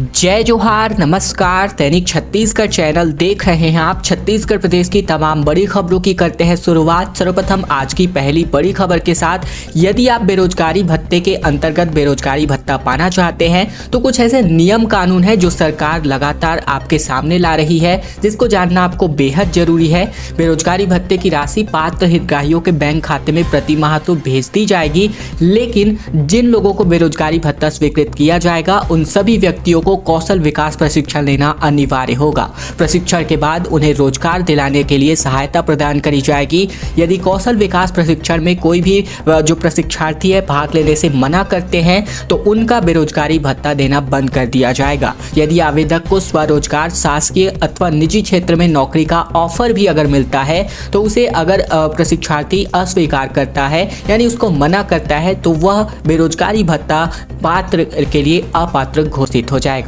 जय जोहार, नमस्कार। दैनिक छत्तीसगढ़ चैनल देख रहे हैं आप। छत्तीसगढ़ प्रदेश की तमाम बड़ी खबरों की करते हैं शुरुआत। सर्वप्रथम आज की पहली बड़ी खबर के साथ, यदि आप बेरोजगारी भत्ते के अंतर्गत बेरोजगारी भत्ता पाना चाहते हैं तो कुछ ऐसे नियम कानून है जो सरकार लगातार आपके सामने ला रही है, जिसको जानना आपको बेहद जरूरी है। बेरोजगारी भत्ते की राशि पात्र हितग्राहियों के बैंक खाते में प्रति माह तो भेज दी जाएगी, लेकिन जिन लोगों को बेरोजगारी भत्ता स्वीकृत किया जाएगा उन सभी व्यक्तियों को कौशल विकास प्रशिक्षण लेना अनिवार्य होगा। प्रशिक्षण के बाद उन्हें रोजगार दिलाने के लिए सहायता प्रदान करी जाएगी। यदि कौशल विकास प्रशिक्षण में कोई भी जो प्रशिक्षार्थी है भाग लेने से मना करते हैं तो उनका बेरोजगारी भत्ता देना बंद कर दिया जाएगा। यदि आवेदक को स्वरोजगार, शासकीय अथवा निजी क्षेत्र में नौकरी का ऑफर भी अगर मिलता है तो उसे अगर प्रशिक्षार्थी अस्वीकार करता है यानी उसको मना करता है तो वह बेरोजगारी भत्ता पात्र के लिए अपात्र घोषित हो जाएगा।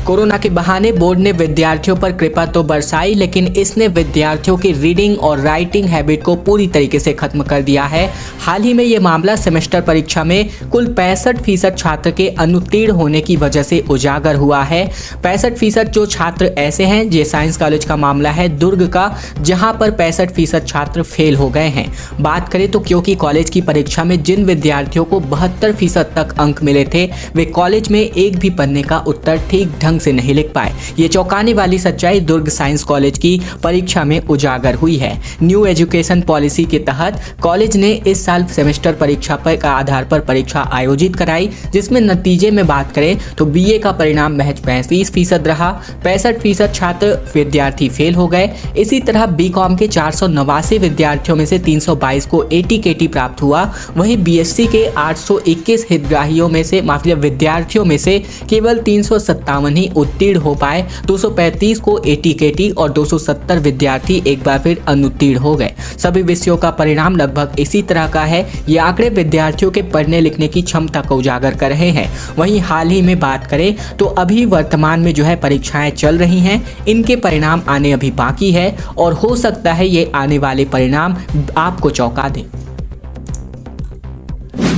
कोरोना के बहाने बोर्ड ने विद्यार्थियों पर कृपा तो बरसाई, लेकिन इसने विद्यार्थियों की रीडिंग और राइटिंग हैबिट को पूरी तरीके से खत्म कर दिया है। हाल ही में ये मामला सेमेस्टर परीक्षा में कुल 65% छात्र के अनुत्तीर्ण होने की वजह से उजागर हुआ है। 65% जो छात्र ऐसे हैं, ये साइंस कॉलेज का मामला है दुर्ग का, जहां पर 65% छात्र फेल हो गए हैं। बात करें तो क्योंकि कॉलेज की परीक्षा में जिन विद्यार्थियों को 72% तक अंक मिले थे वे कॉलेज में एक भी पन्ने का उत्तर ठीक ढंग से नहीं लिख पाए। ये चौंकाने वाली सच्चाई दुर्ग साइंस कॉलेज की परीक्षा में उजागर हुई है। न्यू एजुकेशन पॉलिसी के तहत कॉलेज ने इस साल सेमेस्टर परीक्षा पर का आधार पर परीक्षा आयोजित कराई, जिसमें नतीजे में बात करें तो बीए का परिणाम महज 35% रहा। 65% छात्र विद्यार्थी फेल हो गए। इसी तरह बीकॉम के 489 विद्यार्थियों में से 322 को ATKT प्राप्त हुआ। वहीं बीएससी के 821 हितग्राहियों में से विद्यार्थियों में से केवल 357 ही उत्तीर्ण हो पाए। 235 को ATKT और 270 विद्यार्थी एक बार फिर अनुत्तीर्ण हो गए। सभी विषयों का परिणाम लगभग इसी तरह का है। ये आंकड़े विद्यार्थियों के पढ़ने लिखने की क्षमता को उजागर कर रहे हैं। वहीं हाल ही में बात करें तो अभी वर्तमान में जो है परीक्षाएं चल रही हैं, इनके परिणाम आने अभी बाकी है और हो सकता है ये आने वाले परिणाम आपको चौंका दें।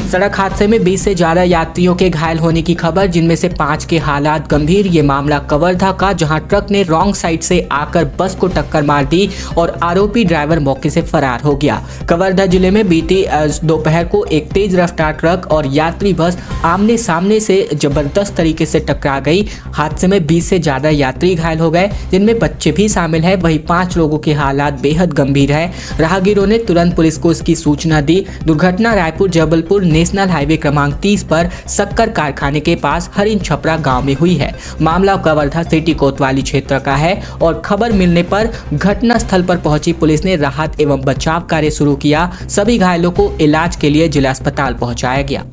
सड़क हादसे में 20 से ज्यादा यात्रियों के घायल होने की खबर, जिनमें से 5 के हालात गंभीर। ये मामला कवर्धा का, जहां ट्रक ने रॉन्ग साइड से आकर बस को टक्कर मार दी और आरोपी ड्राइवर मौके से फरार हो गया। कवर्धा जिले में बीती दोपहर को एक तेज रफ्तार ट्रक और यात्री बस आमने सामने से जबरदस्त तरीके से टकरा गई। हादसे में 20 से ज्यादा यात्री घायल हो गए, जिनमें बच्चे भी शामिल है। वहीं 5 लोगों के हालात बेहद गंभीर है। राहगीरों ने तुरंत पुलिस को इसकी सूचना दी। दुर्घटना रायपुर जबलपुर नेशनल हाईवे क्रमांक 30 पर शक्कर कारखाने के पास हरिन छपरा गांव में हुई है। मामला कवर्धा सिटी कोतवाली क्षेत्र का है और खबर मिलने पर घटना स्थल पर पहुंची पुलिस ने राहत एवं बचाव कार्य शुरू किया। सभी घायलों को इलाज के लिए जिला अस्पताल पहुंचाया गया।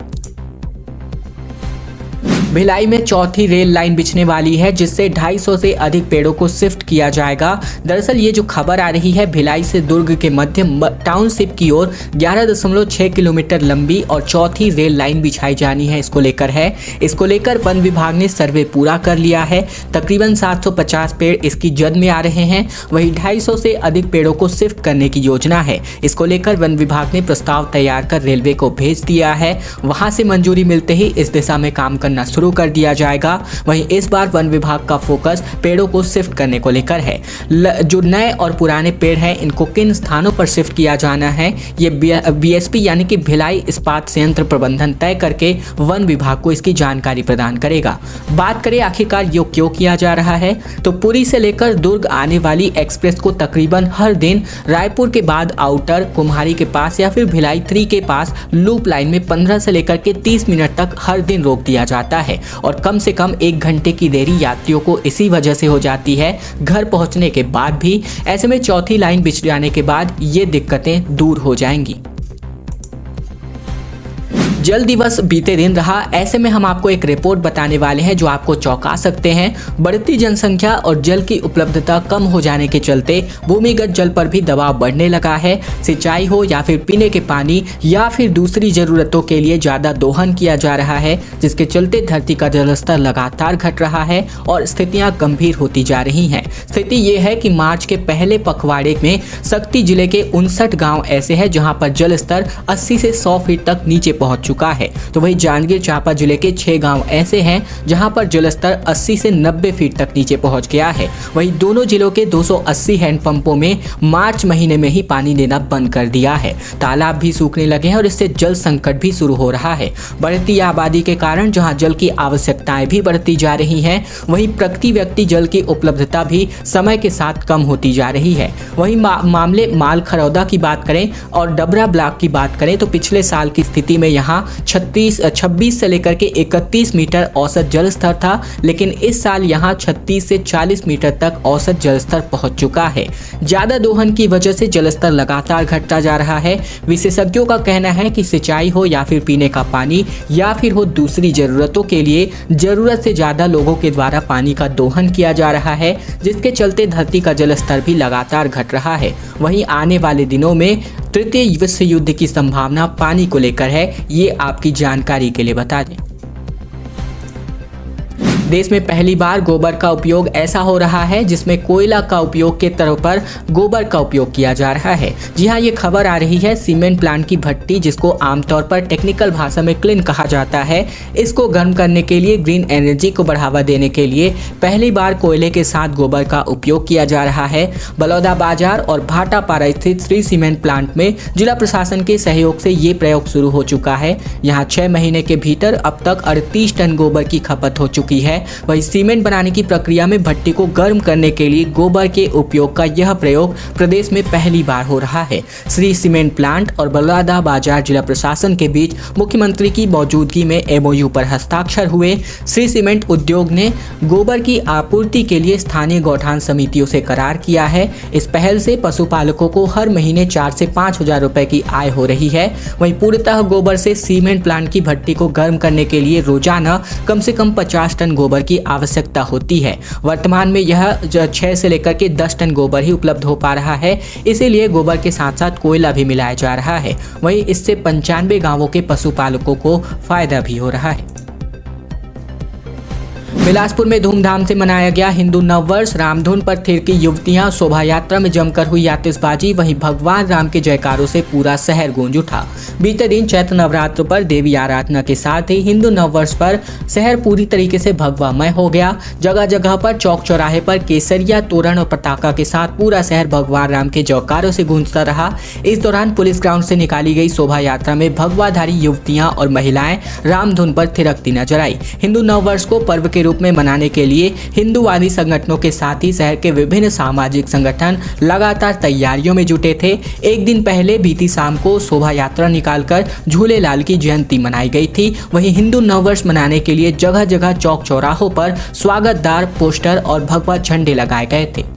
भिलाई में चौथी रेल लाइन बिछने वाली है, जिससे 250 से अधिक पेड़ों को शिफ्ट किया जाएगा। दरअसल ये जो खबर आ रही है, भिलाई से दुर्ग के मध्य टाउनशिप की ओर 11.6 किलोमीटर लंबी और चौथी रेल लाइन बिछाई जानी है, इसको लेकर है। इसको लेकर वन विभाग ने सर्वे पूरा कर लिया है। तकरीबन 750 पेड़ इसकी जद में आ रहे हैं। वहीं 250 से अधिक पेड़ों को शिफ्ट करने की योजना है। इसको लेकर वन विभाग ने प्रस्ताव तैयार कर रेलवे को भेज दिया है। वहां से मंजूरी मिलते ही इस दिशा में काम करना शुरू कर दिया जाएगा। वहीं इस बार वन विभाग का फोकस पेड़ों को शिफ्ट करने को लेकर है। जो नए और पुराने पेड़ हैं इनको किन स्थानों पर शिफ्ट किया जाना है, ये BSP यानी कि भिलाई इस्पात संयंत्र प्रबंधन तय करके वन विभाग को इसकी जानकारी प्रदान करेगा। बात करें आखिरकार ये क्यों किया जा रहा है, तो पुरी से लेकर दुर्ग आने वाली एक्सप्रेस को तकरीबन हर दिन रायपुर के बाद आउटर कुम्हारी के पास या फिर भिलाई 3 के पास लूप लाइन में 15 से लेकर के 30 मिनट तक हर दिन रोक दिया जाता है और कम से कम 1 घंटे की देरी यात्रियों को इसी वजह से हो जाती है घर पहुंचने के बाद भी। ऐसे में चौथी लाइन बिछ जाने के बाद ये दिक्कतें दूर हो जाएंगी। जल दिवस बीते दिन रहा। ऐसे में हम आपको एक रिपोर्ट बताने वाले हैं जो आपको चौंका सकते हैं। बढ़ती जनसंख्या और जल की उपलब्धता कम हो जाने के चलते भूमिगत जल पर भी दबाव बढ़ने लगा है। सिंचाई हो या फिर पीने के पानी या फिर दूसरी जरूरतों के लिए ज्यादा दोहन किया जा रहा है, जिसके चलते धरती का जलस्तर लगातार घट रहा है और स्थितियां गंभीर होती जा रही हैं। स्थिति ये है कि मार्च के पहले पखवाड़े में शक्ति जिले के 59 गाँव ऐसे हैं जहाँ पर जल स्तर 80 से 100 फीट तक नीचे पहुंच चुका है। तो वहीं जांजगीर चांपा जिले के 6 गांव ऐसे हैं जहां पर जलस्तर 80 से 90 फीट तक नीचे पहुंच गया है। वहीं दोनों जिलों के 280 हैंडपंपों में मार्च महीने में ही पानी देना बंद कर दिया है। तालाब भी सूखने लगे हैं और इससे जल संकट भी शुरू हो रहा है। बढ़ती आबादी के कारण जहां जल की आवश्यकताएं भी बढ़ती जा रही हैं, वहीं प्रति व्यक्ति जल की उपलब्धता भी समय के साथ कम होती जा रही है। वहीं मामले मालखरौदा की बात करें और डबरा ब्लॉक की बात करें तो पिछले साल की स्थिति में यहाँ 26 से लेकर के 31 मीटर औसत जल स्तर था, लेकिन इस साल यहाँ 36 से 40 मीटर तक औसत जल स्तर पहुंच चुका है। ज्यादा दोहन की वजह से जल स्तर लगातार घटता जा रहा है। विशेषज्ञों का कहना है कि सिंचाई हो या फिर पीने का पानी या फिर हो दूसरी जरूरतों के लिए जरूरत से ज्यादा लोगों के द्वारा पानी का दोहन किया जा रहा है, जिसके चलते धरती का जल स्तर भी लगातार घट रहा है। वहीं आने वाले दिनों में तृतीय विश्व युद्ध की संभावना पानी को लेकर है, ये आपकी जानकारी के लिए बता दें। देश में पहली बार गोबर का उपयोग ऐसा हो रहा है जिसमें कोयला का उपयोग के तौर पर गोबर का उपयोग किया जा रहा है। जी हां, ये खबर आ रही है सीमेंट प्लांट की भट्टी, जिसको आमतौर पर टेक्निकल भाषा में क्लिन कहा जाता है। इसको गर्म करने के लिए ग्रीन एनर्जी को बढ़ावा देने के लिए पहली बार कोयले के साथ गोबर का उपयोग किया जा रहा है। बलौदा बाजार और भाटापारा स्थित श्री सीमेंट प्लांट में जिला प्रशासन के सहयोग से ये प्रयोग शुरू हो चुका है। यहाँ 6 महीने के भीतर अब तक 38 टन गोबर की खपत हो चुकी है। वही सीमेंट बनाने की प्रक्रिया में भट्टी को गर्म करने के लिए गोबर के उपयोग का यह प्रयोग प्रदेश में पहली बार हो रहा है। श्री सीमेंट प्लांट और बलौदा बाजार जिला प्रशासन के बीच मुख्यमंत्री की मौजूदगी में एमओयू पर हस्ताक्षर हुए। श्री सीमेंट उद्योग ने गोबर की आपूर्ति के लिए स्थानीय गौठान समितियों से करार किया है। इस पहल से पशुपालकों को हर महीने 4 से 5 हजार रुपए की आय हो रही है। वहीं पूर्णतः गोबर से सीमेंट प्लांट की भट्टी को गर्म करने के लिए रोजाना कम से कम 50 टन गोबर की आवश्यकता होती है। वर्तमान में यह 6 से लेकर के 10 टन गोबर ही उपलब्ध हो पा रहा है, इसीलिए गोबर के साथ साथ कोयला भी मिलाया जा रहा है। वहीं इससे 95 गांवों के पशुपालकों को फायदा भी हो रहा है। बिलासपुर में धूमधाम से मनाया गया हिंदू नववर्ष। रामधुन पर थिरकी युवतियां, शोभा यात्रा में जमकर हुई आतिशबाजी, वहीं भगवान राम के जयकारों से पूरा शहर गूंज उठा। बीते दिन चैत्र नवरात्र पर देवी आराधना के साथ ही हिंदू नववर्ष पर शहर पूरी तरीके से भगवामय हो गया। जगह जगह पर चौक चौराहे पर केसरिया, तोरण और पताका के साथ पूरा शहर भगवान राम के जयकारों से गूंजता रहा। इस दौरान पुलिस ग्राउंड से निकाली गई शोभा यात्रा में भगवाधारी युवतियां और महिलाएं रामधुन पर थिरकती नजर आई। हिंदू नववर्ष को पर्व के रूप में मनाने के लिए हिंदूवादी संगठनों के साथ ही शहर के विभिन्न सामाजिक संगठन लगातार तैयारियों में जुटे थे। एक दिन पहले बीती शाम को शोभा यात्रा निकालकर झूलेलाल की जयंती मनाई गई थी। वहीं हिंदू नववर्ष मनाने के लिए जगह जगह चौक चौराहों पर स्वागतदार पोस्टर और भगवा झंडे लगाए गए थे।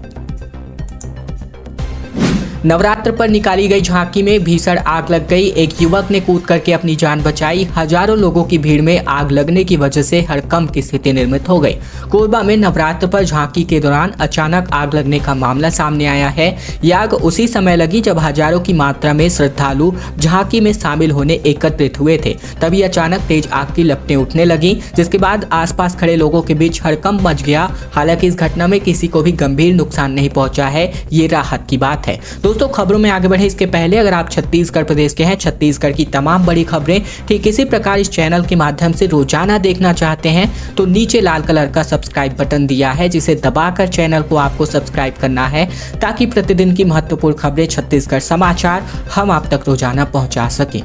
नवरात्र पर निकाली गई झांकी में भीषण आग लग गई। एक युवक ने कूद करके अपनी जान बचाई। हजारों लोगों की भीड़ में आग लगने की वजह से हड़कंप की स्थिति निर्मित हो गई। कोरबा में नवरात्र पर झांकी के दौरान अचानक आग लगने का मामला सामने आया है। यह आग उसी समय लगी जब हजारों की मात्रा में श्रद्धालु झांकी में शामिल होने एकत्रित हुए थे। तभी अचानक तेज आग की लपटें उठने लगी, जिसके बाद आसपास खड़े लोगों के बीच हड़कंप मच गया। हालांकि इस घटना में किसी को भी गंभीर नुकसान नहीं पहुंचा है, ये राहत की बात है। दोस्तों, खबरों में आगे बढ़े इसके पहले अगर आप छत्तीसगढ़ प्रदेश के हैं, छत्तीसगढ़ की तमाम बड़ी खबरें ठीक इसी प्रकार इस चैनल के माध्यम से रोजाना देखना चाहते हैं तो नीचे लाल कलर का सब्सक्राइब बटन दिया है, जिसे दबाकर चैनल को आपको सब्सक्राइब करना है ताकि प्रतिदिन की महत्वपूर्ण खबरें छत्तीसगढ़ समाचार हम आप तक रोजाना पहुंचा सकें।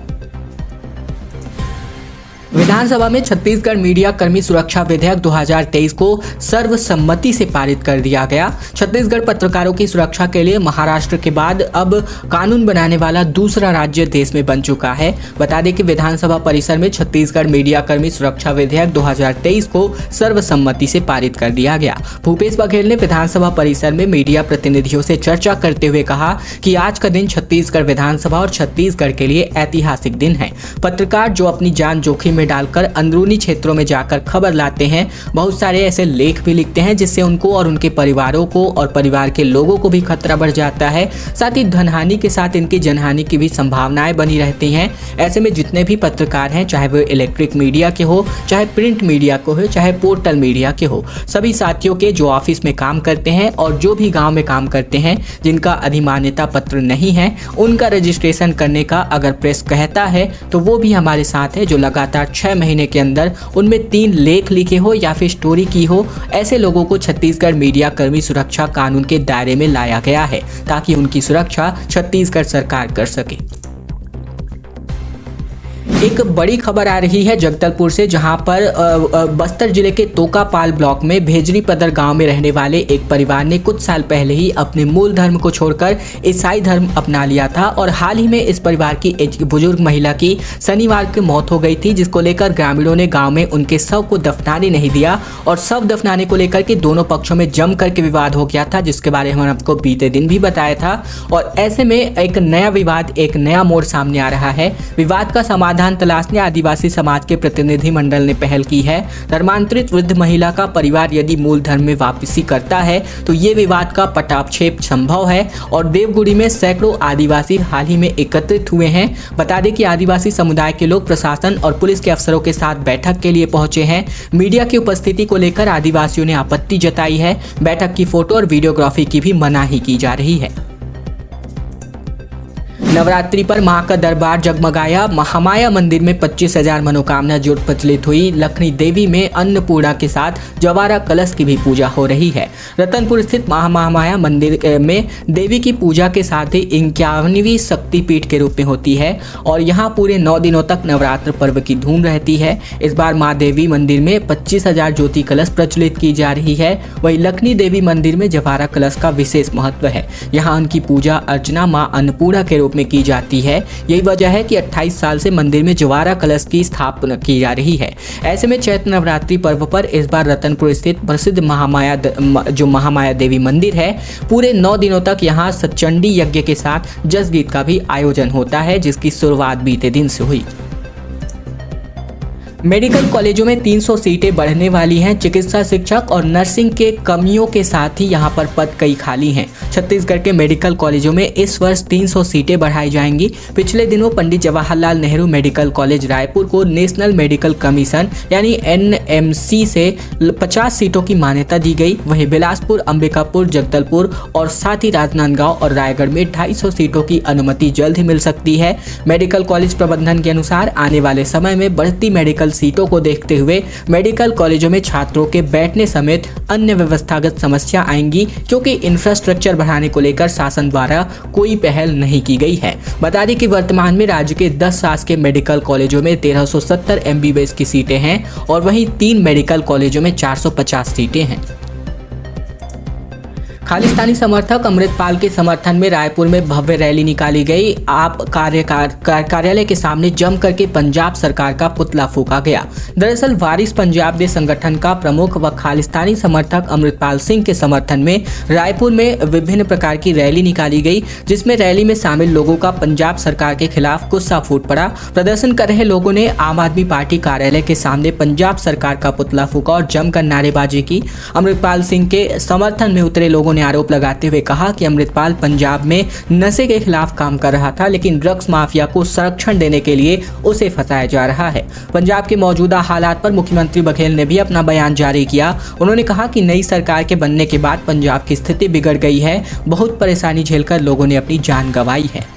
विधानसभा में छत्तीसगढ़ मीडिया कर्मी सुरक्षा विधेयक 2023 को सर्वसम्मति से पारित कर दिया गया। छत्तीसगढ़ पत्रकारों की सुरक्षा के लिए महाराष्ट्र के बाद अब कानून बनाने वाला दूसरा राज्य देश में बन चुका है। बता दें कि विधानसभा परिसर में छत्तीसगढ़ मीडिया कर्मी सुरक्षा विधेयक 2023 को सर्वसम्मति से पारित कर दिया गया। भूपेश बघेल ने विधानसभा परिसर में मीडिया प्रतिनिधियों से चर्चा करते हुए कहा कि आज का दिन छत्तीसगढ़ विधानसभा और छत्तीसगढ़ के लिए ऐतिहासिक दिन है। पत्रकार जो अपनी जान जोखिम में डालकर अंदरूनी क्षेत्रों में जाकर खबर लाते हैं। बहुत सारे ऐसे लेख भी लिखते हैं जिससे उनको और उनके परिवारों को और परिवार के लोगों को भी खतरा बढ़ जाता है। साथ ही धनहानि के साथ इनकी जनहानि की भी संभावनाएं बनी रहती हैं। ऐसे में जितने भी पत्रकार हैं, चाहे वो इलेक्ट्रिक मीडिया के हो, चाहे प्रिंट मीडिया को हो, चाहे पोर्टल मीडिया के हो, सभी साथियों के जो ऑफिस में काम करते हैं और जो भी गाँव में काम करते हैं, जिनका अधिमान्यता पत्र नहीं है, उनका रजिस्ट्रेशन करने का अगर प्रेस कहता है तो वो भी हमारे साथ है, जो लगातार 6 महीने के अंदर उनमें 3 लेख लिखे हो या फिर स्टोरी की हो। ऐसे लोगों को छत्तीसगढ़ मीडिया कर्मी सुरक्षा कानून के दायरे में लाया गया है ताकि उनकी सुरक्षा छत्तीसगढ़ सरकार कर सके। एक बड़ी खबर आ रही है जगदलपुर से, जहां पर बस्तर जिले के तोकापाल ब्लॉक में भेजरी पदर गांव में रहने वाले एक परिवार ने कुछ साल पहले ही अपने मूल धर्म को छोड़कर ईसाई धर्म अपना लिया था और हाल ही में इस परिवार की एक बुजुर्ग महिला की शनिवार की मौत हो गई थी, जिसको लेकर ग्रामीणों ने गाँव में उनके शव को दफनाने नहीं दिया और शव दफनाने को लेकर के दोनों पक्षों में जम करके विवाद हो गया था, जिसके बारे में आपको बीते दिन भी बताया था। और ऐसे में एक नया विवाद, एक नया मोड़ सामने आ रहा है। विवाद का समाधान तलाशने आदिवासी समाज के प्रतिनिधि मंडल ने पहल की है। धर्मांतरित वृद्ध महिला का परिवार यदि मूल धर्म में वापसी करता है तो ये विवाद का पटाक्षेप संभव है और देवगुड़ी में सैकड़ों आदिवासी हाल ही में एकत्रित हुए हैं। बता दें कि आदिवासी समुदाय के लोग प्रशासन और पुलिस के अफसरों के साथ बैठक के लिए पहुंचे हैं। मीडिया की उपस्थिति को लेकर आदिवासियों ने आपत्ति जताई है। बैठक की फोटो और वीडियोग्राफी की भी मनाही की जा रही है। नवरात्रि पर मां का दरबार जगमगाया। महामाया मंदिर में 25,000 मनोकामना जुट प्रचलित हुई। लखनी देवी में अन्नपूर्णा के साथ जवारा कलश की भी पूजा हो रही है। रतनपुर स्थित महामाया मंदिर में देवी की पूजा के साथ ही 51वीं शक्तिपीठ के रूप में होती है और यहाँ पूरे 9 दिनों तक नवरात्र पर्व की धूम रहती है। इस बार मां देवी मंदिर में 25,000 ज्योति कलश प्रचलित की जा रही है। वहीं लखनी देवी मंदिर में जवारा कलश का विशेष महत्व है। यहाँ उनकी पूजा अर्चना मां अन्नपूर्णा के रूप में की जाती है। यही वजह है कि 28 साल से मंदिर में जवारा कलश की स्थापना की जा रही है। ऐसे में चैत्र नवरात्रि पर्व पर इस बार रतनपुर स्थित प्रसिद्ध महामाया देवी मंदिर है, पूरे 9 दिनों तक यहाँ सचंडी यज्ञ के साथ जस गीत का भी आयोजन होता है, जिसकी शुरुआत बीते दिन से हुई। मेडिकल कॉलेजों में 300 सीटें बढ़ने वाली हैं। चिकित्सा शिक्षक और नर्सिंग के कमियों के साथ ही यहां पर पद कई खाली हैं। छत्तीसगढ़ के मेडिकल कॉलेजों में इस वर्ष 300 सीटें बढ़ाई जाएंगी। पिछले दिनों पंडित जवाहरलाल नेहरू मेडिकल कॉलेज रायपुर को नेशनल मेडिकल कमीशन यानी NMC से 50 सीटों की मान्यता दी गई। वहीं बिलासपुर, अंबिकापुर, जगदलपुर और साथ ही राजनांदगांव और रायगढ़ में 250 सीटों की अनुमति जल्द ही मिल सकती है। मेडिकल कॉलेज प्रबंधन के अनुसार आने वाले समय में बढ़ती मेडिकल सीटों को देखते हुए मेडिकल कॉलेजों में छात्रों के बैठने समेत अन्य व्यवस्थागत समस्या आएंगी, क्योंकि इंफ्रास्ट्रक्चर बढ़ाने को लेकर शासन द्वारा कोई पहल नहीं की गई है। बता दें कि वर्तमान में राज्य के 10 शासकीय मेडिकल कॉलेजों में 1370 MBBS की सीटें हैं और वहीं 3 मेडिकल कॉलेजों में 450 सीटें हैं। खालिस्तानी समर्थक अमृतपाल के समर्थन में रायपुर में भव्य रैली निकाली गई। आप कार्यालय के सामने जम करके पंजाब सरकार का पुतला फूंका गया। दरअसल वारिस पंजाब दे संगठन का प्रमुख व खालिस्तानी समर्थक अमृतपाल सिंह के समर्थन में रायपुर में विभिन्न प्रकार की रैली निकाली गई, जिसमें रैली में शामिल लोगों का पंजाब सरकार के खिलाफ गुस्सा फूट पड़ा। प्रदर्शन कर रहे लोगों ने आम आदमी पार्टी कार्यालय के सामने पंजाब सरकार का पुतला फूंका और जमकर नारेबाजी की। अमृतपाल सिंह के समर्थन में उतरे लोगों आरोप लगाते हुए कहा कि अमृतपाल पंजाब में नशे के खिलाफ काम कर रहा था, लेकिन ड्रग्स माफिया को संरक्षण देने के लिए उसे फंसाया जा रहा है। पंजाब के मौजूदा हालात पर मुख्यमंत्री बघेल ने भी अपना बयान जारी किया। उन्होंने कहा कि नई सरकार के बनने के बाद पंजाब की स्थिति बिगड़ गई है। बहुत परेशानी झेलकर लोगों ने अपनी जान गंवाई है।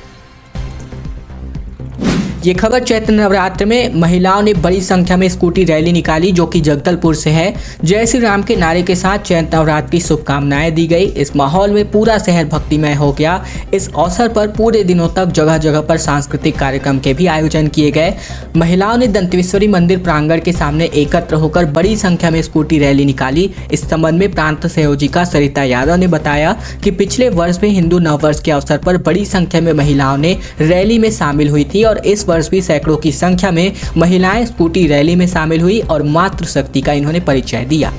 ये खबर चैत्र नवरात्र में महिलाओं ने बड़ी संख्या में स्कूटी रैली निकाली, जो कि जगदलपुर से है। जय श्री राम के नारे के साथ चैत्र नवरात्र की शुभकामनाएं दी गई। इस माहौल में पूरा शहर भक्तिमय हो गया। इस अवसर पर पूरे दिनों तक जगह जगह पर सांस्कृतिक कार्यक्रम के भी आयोजन किए गए। महिलाओं ने दंतेश्वरी मंदिर प्रांगण के सामने एकत्र होकर बड़ी संख्या में स्कूटी रैली निकाली। इस संबंध में प्रांत संयोजिका सरिता यादव ने बताया कि पिछले वर्ष में हिंदू नववर्ष के अवसर पर बड़ी संख्या में महिलाओं ने रैली में शामिल हुई थी और इस वर्ष भी सैकड़ों की संख्या में महिलाएं स्कूटी रैली में शामिल हुई और मातृशक्ति का इन्होंने परिचय दिया।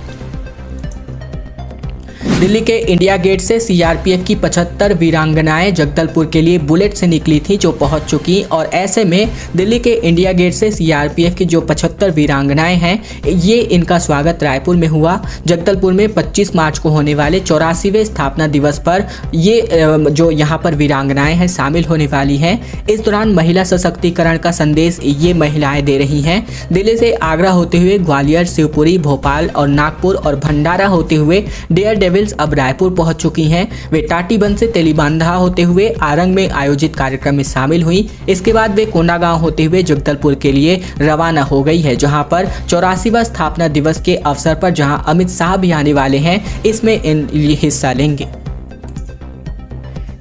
दिल्ली के इंडिया गेट से सीआरपीएफ की 75 वीरांगनाएं जगदलपुर के लिए बुलेट से निकली थी, जो पहुंच चुकी। और ऐसे में दिल्ली के इंडिया गेट से सीआरपीएफ की जो 75 वीरांगनाएं हैं, ये इनका स्वागत रायपुर में हुआ। जगदलपुर में 25 मार्च को होने वाले 84वें स्थापना दिवस पर ये जो यहाँ पर वीरांगनाएं हैं शामिल होने वाली हैं। इस दौरान महिला सशक्तिकरण का संदेश ये महिलाएं दे रही हैं। दिल्ली से आगरा होते हुए ग्वालियर, शिवपुरी, भोपाल और नागपुर और भंडारा होते हुए डेयर डेविल्स अब रायपुर पहुंच चुकी हैं। वे टाटीबंध से तेलीबांधा होते हुए आरंग में आयोजित कार्यक्रम में शामिल हुई। इसके बाद वे कोंडागांव होते हुए जगदलपुर के लिए रवाना हो गई है, जहां पर 84वां स्थापना दिवस के अवसर पर जहां अमित शाह भी आने वाले हैं, इसमें हिस्सा लेंगे।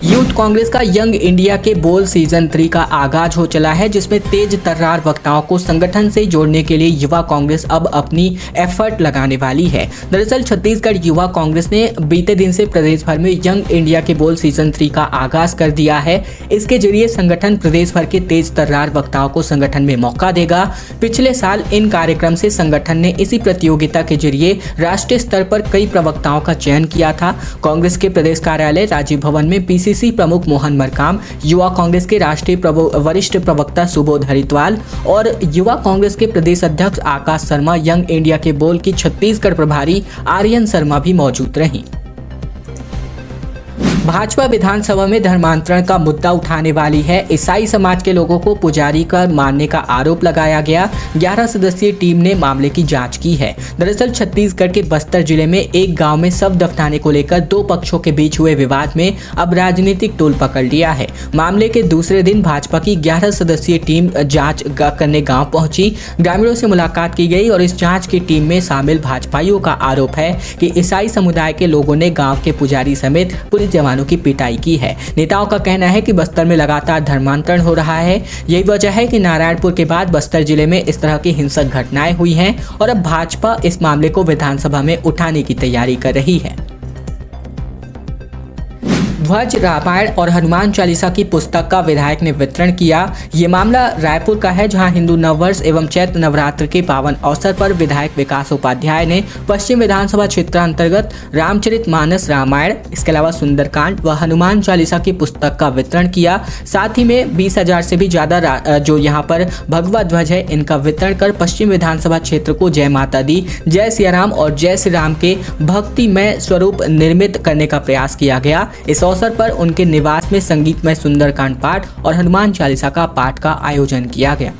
यूथ कांग्रेस का यंग इंडिया के बोल सीजन 3 का आगाज हो चला है, जिसमें तेज तर्रार वक्ताओं को संगठन से जोड़ने के लिए युवा कांग्रेस अब अपनी एफर्ट लगाने वाली है। दरअसल छत्तीसगढ़ युवा कांग्रेस ने बीते दिन से प्रदेश भर में यंग इंडिया के बोल सीजन 3 का आगाज कर दिया है। इसके जरिए संगठन प्रदेश भर के तेज तर्रार वक्ताओं को संगठन में मौका देगा। पिछले साल इन कार्यक्रम से संगठन ने इसी प्रतियोगिता के जरिए राष्ट्रीय स्तर पर कई प्रवक्ताओं का चयन किया था। कांग्रेस के प्रदेश कार्यालय राजीव भवन में पीसीसी प्रमुख मोहन मरकाम, युवा कांग्रेस के राष्ट्रीय वरिष्ठ प्रवक्ता सुबोध हरिद्वाल और युवा कांग्रेस के प्रदेश अध्यक्ष आकाश शर्मा, यंग इंडिया के बोल की छत्तीसगढ़ प्रभारी आर्यन शर्मा भी मौजूद रहीं। भाजपा विधानसभा में धर्मांतरण का मुद्दा उठाने वाली है। ईसाई समाज के लोगों को पुजारी का मानने का आरोप लगाया गया। 11 सदस्यीय टीम ने मामले की जांच की है। दरअसल छत्तीसगढ़ के बस्तर जिले में एक गांव में शव दफनाने को लेकर दो पक्षों के बीच हुए विवाद में अब राजनीतिक तूल पकड़ लिया है। मामले के दूसरे दिन भाजपा की 11 सदस्यीय टीम जांच करने गाँव पहुंची। ग्रामीणों से मुलाकात की गई और इस जाँच की टीम में शामिल भाजपाइयों का आरोप है कि ईसाई समुदाय के लोगों ने गाँव के पुजारी समेत पुलिस जवानों की पिटाई की है। नेताओं का कहना है कि बस्तर में लगातार धर्मांतरण हो रहा है। यही वजह है कि नारायणपुर के बाद बस्तर जिले में इस तरह की हिंसक घटनाएं हुई हैं और अब भाजपा इस मामले को विधानसभा में उठाने की तैयारी कर रही है। ध्वज, रामायण और हनुमान चालीसा की पुस्तक का विधायक ने वितरण किया। ये मामला रायपुर का है, जहां हिंदू नववर्ष एवं चैत्र नवरात्र के पावन अवसर पर विधायक विकास उपाध्याय ने पश्चिम विधानसभा क्षेत्र अंतर्गत रामचरितमानस रामायण, इसके अलावा सुंदरकांड व हनुमान चालीसा की पुस्तक का वितरण किया। साथ ही में 20,000 से भी ज्यादा जो यहाँ पर भगवा ध्वज है, इनका वितरण कर पश्चिम विधानसभा क्षेत्र को जय माता दी, जय सिया राम और जय श्री राम के भक्तिमय स्वरूप निर्मित करने का प्रयास किया गया। इस अवसर पर उनके निवास में संगीतमय सुंदरकांड पाठ और हनुमान चालीसा का पाठ का आयोजन किया गया।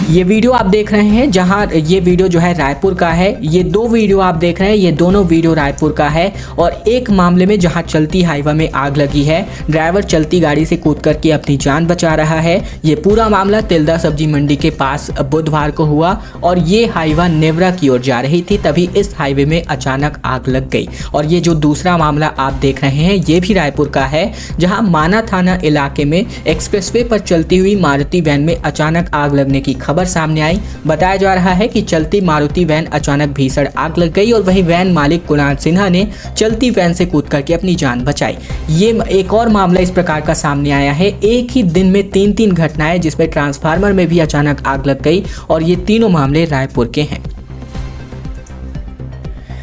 ये वीडियो आप देख रहे हैं, जहां ये वीडियो जो है रायपुर का है। ये दो वीडियो आप देख रहे हैं, ये दोनों वीडियो रायपुर का है। और एक मामले में जहां चलती हाईवे में आग लगी है, ड्राइवर चलती गाड़ी से कूद करके अपनी जान बचा रहा है। ये पूरा मामला तिल्दा सब्जी मंडी के पास बुधवार को हुआ और ये हाईवा नेवरा की ओर जा रही थी, तभी इस हाईवे में अचानक आग लग गई। और ये जो दूसरा मामला आप देख रहे हैं, ये भी रायपुर का है, जहाँ माना थाना इलाके में एक्सप्रेसवे पर चलती हुई मारुति वैन में अचानक आग लगने की खबर सामने आई। बताया जा रहा है कि चलती मारुति वैन अचानक भीषण आग लग गई और वहीं वैन मालिक कुणाल सिन्हा ने चलती वैन से कूद करके अपनी जान बचाई। ये एक और मामला इस प्रकार का सामने आया है। एक ही दिन में 3 घटनाएं, जिसमें ट्रांसफार्मर में भी अचानक आग लग गई और ये तीनों मामले रायपुर के हैं।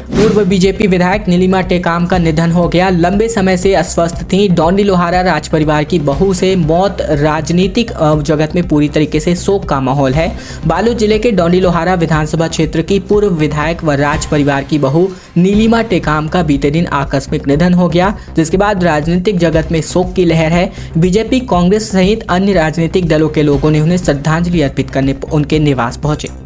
पूर्व बीजेपी विधायक नीलिमा टेकाम का निधन हो गया। लंबे समय से अस्वस्थ थी। डोंडी लोहारा राज परिवार की बहू से मौत, राजनीतिक जगत में पूरी तरीके से शोक का माहौल है। बालोद जिले के डोंडी लोहारा विधानसभा क्षेत्र की पूर्व विधायक व राज परिवार की बहू नीलिमा टेकाम का बीते दिन आकस्मिक निधन हो गया, जिसके बाद राजनीतिक जगत में शोक की लहर है। बीजेपी, कांग्रेस सहित अन्य राजनीतिक दलों के लोगों ने उन्हें श्रद्धांजलि अर्पित करने उनके निवास पहुंचे।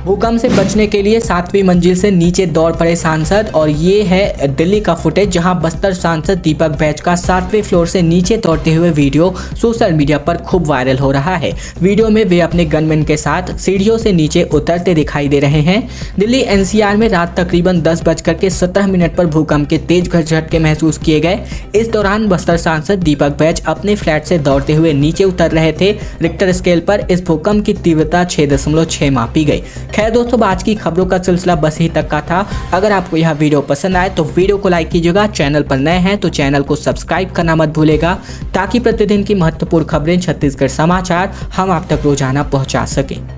भूकंप से बचने के लिए 7वीं मंजिल से नीचे दौड़ पड़े सांसद। और ये है दिल्ली का फुटेज, जहां बस्तर सांसद दीपक बैज का 7वें फ्लोर से नीचे दौड़ते हुए वीडियो सोशल मीडिया पर खूब वायरल हो रहा है। वीडियो में वे अपने गनमैन के साथ सीढ़ियों से नीचे उतरते दिखाई दे रहे हैं। दिल्ली एनसीआर में रात तकरीबन 10:17 पर भूकंप के तेज झटके महसूस किए गए। इस दौरान बस्तर सांसद दीपक बैज अपने फ्लैट से दौड़ते हुए नीचे उतर रहे थे। रिक्टर स्केल पर इस भूकंप की तीव्रता 6.6 मापी गई। खैर दोस्तों, आज की खबरों का सिलसिला बस ही तक का था। अगर आपको यह वीडियो पसंद आए तो वीडियो को लाइक कीजिएगा। चैनल पर नए हैं तो चैनल को सब्सक्राइब करना मत भूलेगा, ताकि प्रतिदिन की महत्वपूर्ण खबरें छत्तीसगढ़ समाचार हम आप तक रोजाना पहुंचा सकें।